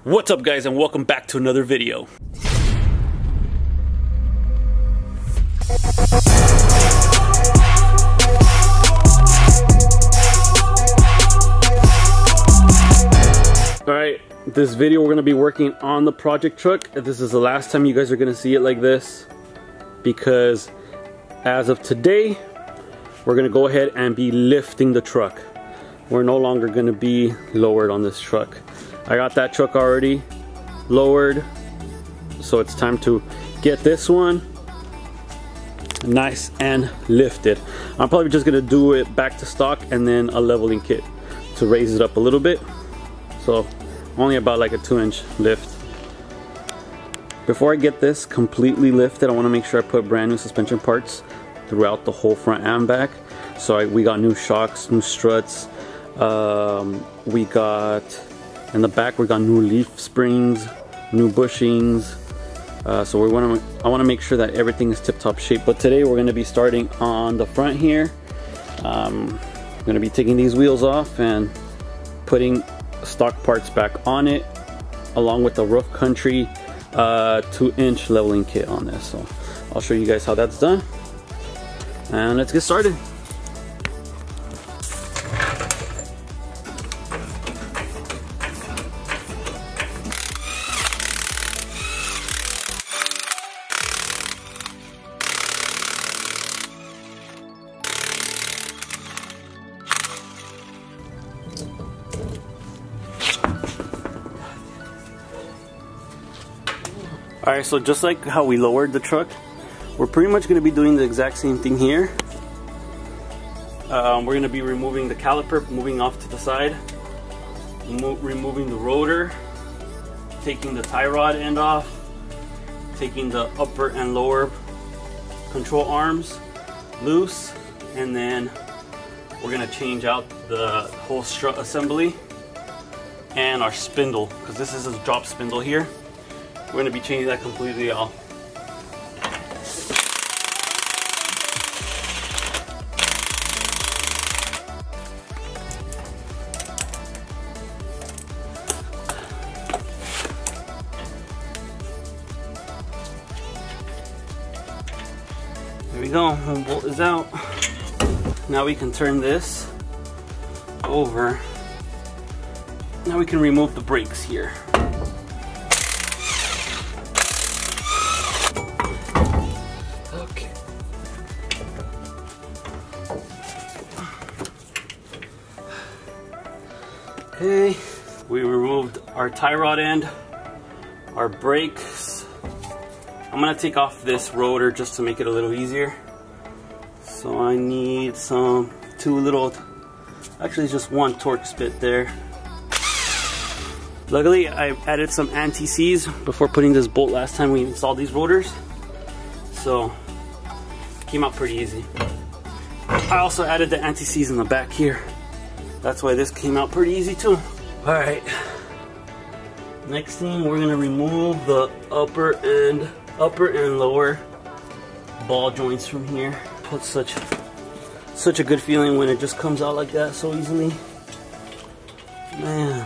What's up guys, and welcome back to another video. Alright, this video we're going to be working on the project truck. This is the last time you guys are going to see it like this, because as of today we're going to go ahead and be lifting the truck. We're no longer going to be lowered on this truck. I got that truck already lowered, so it's time to get this one nice and lifted. I'm probably just gonna do it back to stock and then a leveling kit to raise it up a little bit. So only about like a 2-inch lift. Before I get this completely lifted, I want to make sure I put brand new suspension parts throughout the whole front and back. So we got new shocks, new struts, we got in the back we got new leaf springs, new bushings. So I want to make sure that everything is tip-top shape. But today we're going to be starting on the front here. I'm going to be taking these wheels off and putting stock parts back on it, along with the Rough Country 2-inch leveling kit on this. So I'll show you guys how that's done, and let's get started. Alright, so just like how we lowered the truck, we're pretty much going to be doing the exact same thing here. We're going to be removing the caliper, moving off to the side, removing the rotor, taking the tie rod end off, taking the upper and lower control arms loose, and then we're going to change out the whole strut assembly and our spindle, because this is a drop spindle here. We're going to be changing that completely off. There we go, one bolt is out. Now we can turn this over. Now we can remove the brakes here. Okay, we removed our tie rod end, our brakes. I'm gonna take off this rotor just to make it a little easier. So I need actually just one Torx bit there. Luckily I added some anti-seize before putting this bolt last time we installed these rotors, so it came out pretty easy. I also added the anti-seize in the back here. That's why this came out pretty easy too. Alright, next thing we're gonna remove the upper and lower ball joints from here. Put such a good feeling when it just comes out like that so easily. Man,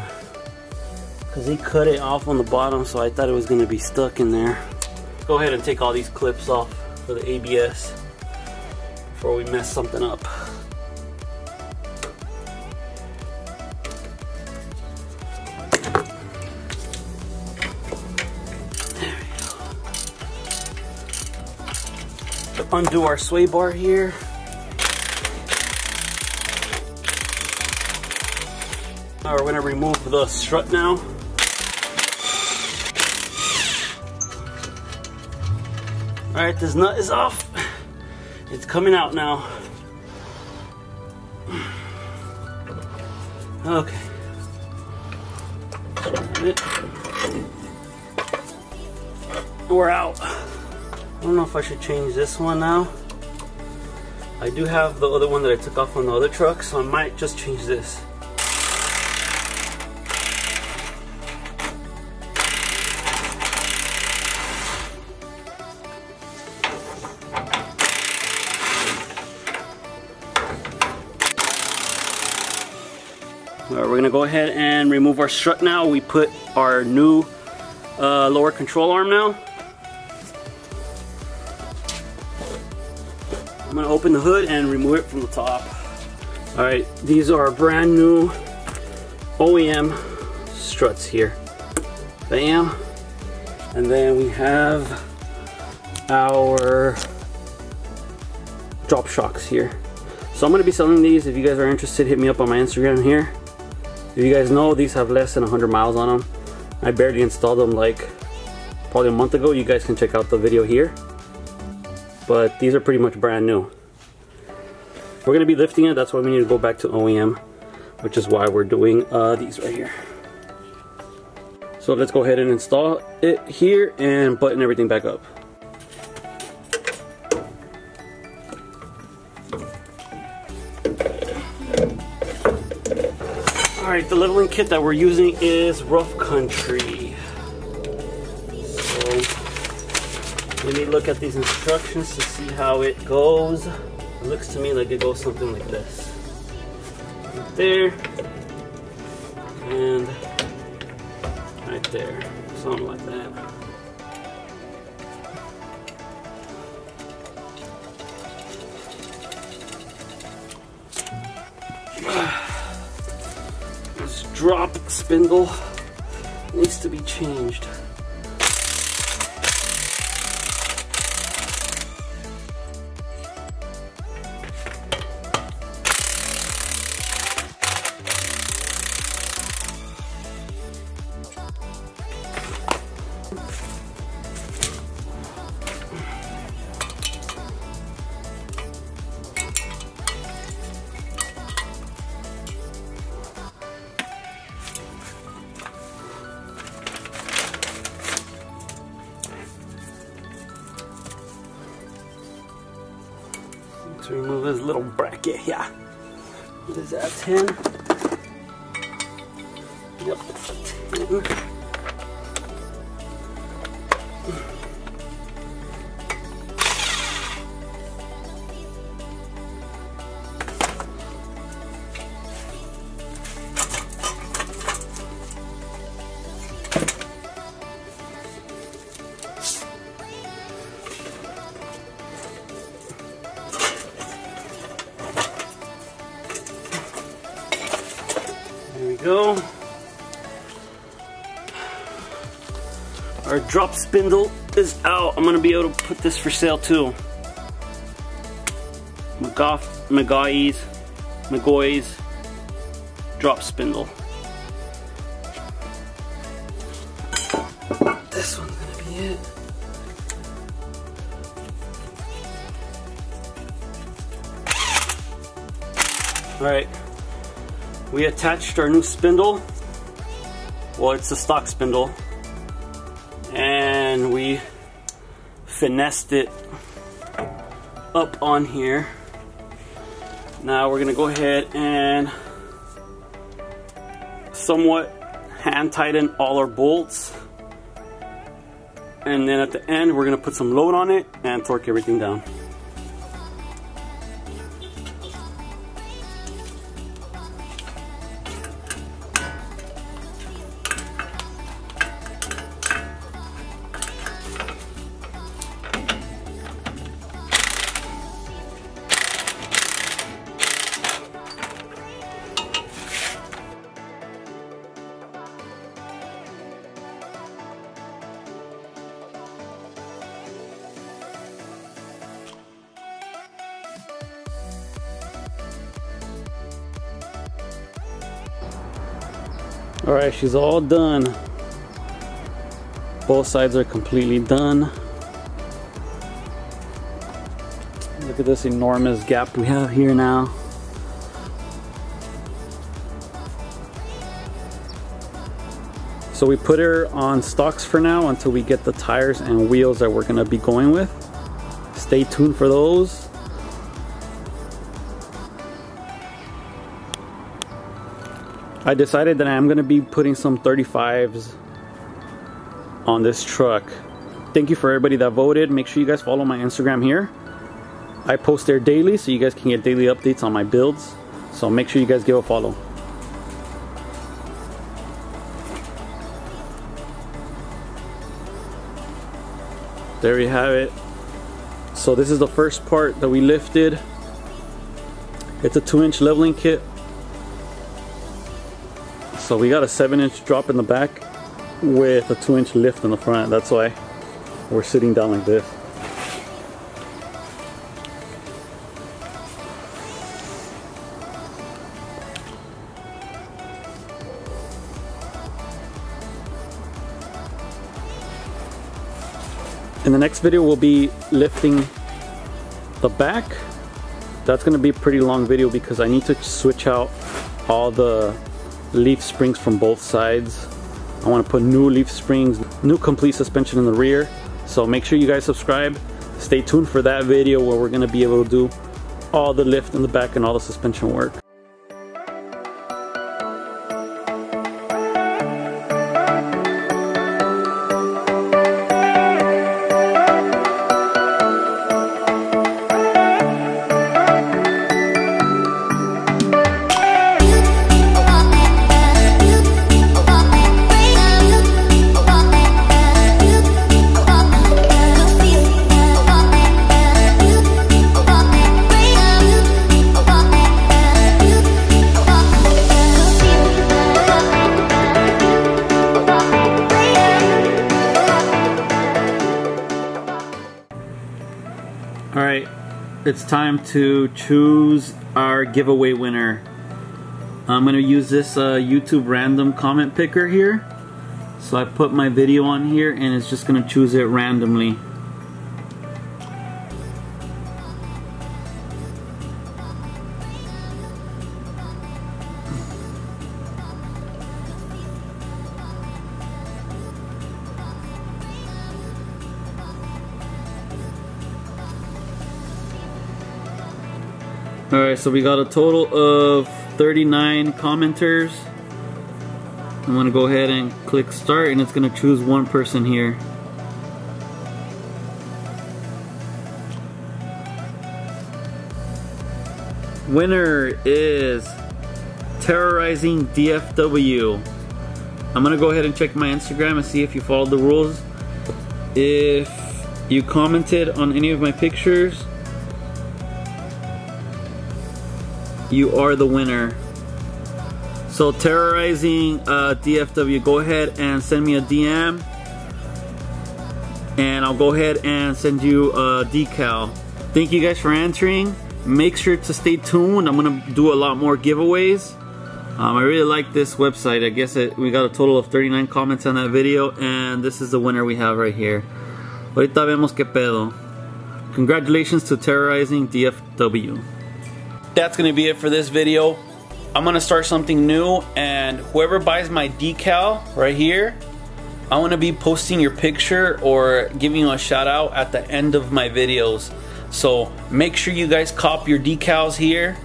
because they cut it off on the bottom, so I thought it was gonna be stuck in there. Go ahead and take all these clips off for the ABS before we mess something up. Undo our sway bar here. Now we're going to remove the strut now. Alright, this nut is off. It's coming out now. Okay. We're out. I don't know if I should change this one now. I do have the other one that I took off on the other truck, so I might just change this. We're gonna go ahead and remove our strut now. We put our new lower control arm now. I'm gonna open the hood and remove it from the top. All right, these are brand new OEM struts here. Bam. And then we have our drop shocks here. So I'm gonna be selling these. If you guys are interested, hit me up on my Instagram here. If you guys know, these have less than 100 miles on them. I barely installed them like probably a month ago. You guys can check out the video here. But these are pretty much brand new. We're gonna be lifting it, that's why we need to go back to OEM, which is why we're doing these right here. So let's go ahead and install it here and button everything back up. Alright, the leveling kit that we're using is Rough Country. So let me look at these instructions to see how it goes. It looks to me like it goes something like this. Right there. And right there. Something like that. This drop spindle needs to be changed. To remove this little bracket here. What is that, 10? Yep, it's a 10. There we go. Our drop spindle is out. I'm gonna be able to put this for sale too. McGaughy's drop spindle. This one's gonna be it. All right. We attached our new spindle. Well, it's a stock spindle. And we finessed it up on here. Now we're gonna go ahead and somewhat hand tighten all our bolts. And then at the end, we're gonna put some load on it and torque everything down. Alright, she's all done. Both sides are completely done. Look at this enormous gap we have here now. So we put her on stocks for now until we get the tires and wheels that we're going to be going with. Stay tuned for those. I decided that I'm going to be putting some 35s on this truck. Thank you for everybody that voted. Make sure you guys follow my Instagram here. I post there daily so you guys can get daily updates on my builds. So make sure you guys give a follow. there you have it. So this is the first part that we lifted. It's a 2-inch leveling kit. So we got a 7-inch drop in the back with a 2-inch lift in the front. That's why we're sitting down like this. In the next video we'll be lifting the back. That's going to be a pretty long video because I need to switch out all the leaf springs from both sides. I want to put new leaf springs, new complete suspension in the rear. So make sure you guys subscribe. Stay tuned for that video where we're going to be able to do all the lift in the back and all the suspension work. Alright, it's time to choose our giveaway winner. I'm going to use this YouTube random comment picker here. So I put my video on here and it's just going to choose it randomly. Alright, so we got a total of 39 commenters. I'm going to go ahead and click start and it's going to choose one person here. Winner is Terrorizing DFW. I'm going to go ahead and check my Instagram and see if you followed the rules. If you commented on any of my pictures, you are the winner. So Terrorizing DFW, go ahead and send me a DM and I'll go ahead and send you a decal. Thank you guys for answering. Make sure to stay tuned. I'm gonna do a lot more giveaways. I really like this website. I guess we got a total of 39 comments on that video and this is the winner we have right here. Ahorita vemos qué pedo. Congratulations to Terrorizing DFW. That's gonna be it for this video. I'm gonna start something new and whoever buys my decal right here, I wanna be posting your picture or giving you a shout out at the end of my videos. So make sure you guys cop your decals here.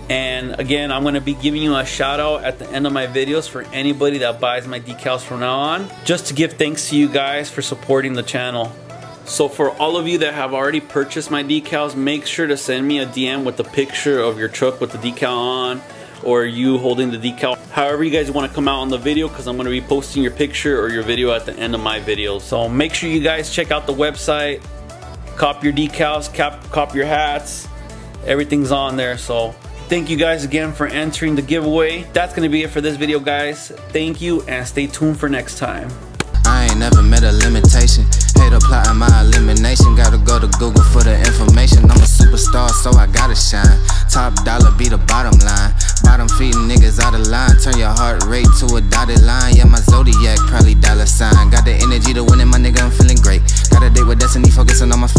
And again, I'm gonna be giving you a shout out at the end of my videos for anybody that buys my decals from now on, just to give thanks to you guys for supporting the channel. So for all of you that have already purchased my decals, make sure to send me a DM with the picture of your truck with the decal on, or you holding the decal. However you guys want to come out on the video, because I'm going to be posting your picture or your video at the end of my video. So make sure you guys check out the website, cop your decals, cop your hats. Everything's on there. So thank you guys again for entering the giveaway. That's going to be it for this video, guys. Thank you and stay tuned for next time. I ain't never met a limitation. Hater plotting my elimination. Gotta go to Google for the information. I'm a superstar, so I gotta shine. Top dollar be the bottom line. Bottom feeding niggas out of line. Turn your heart rate to a dotted line. Yeah, my zodiac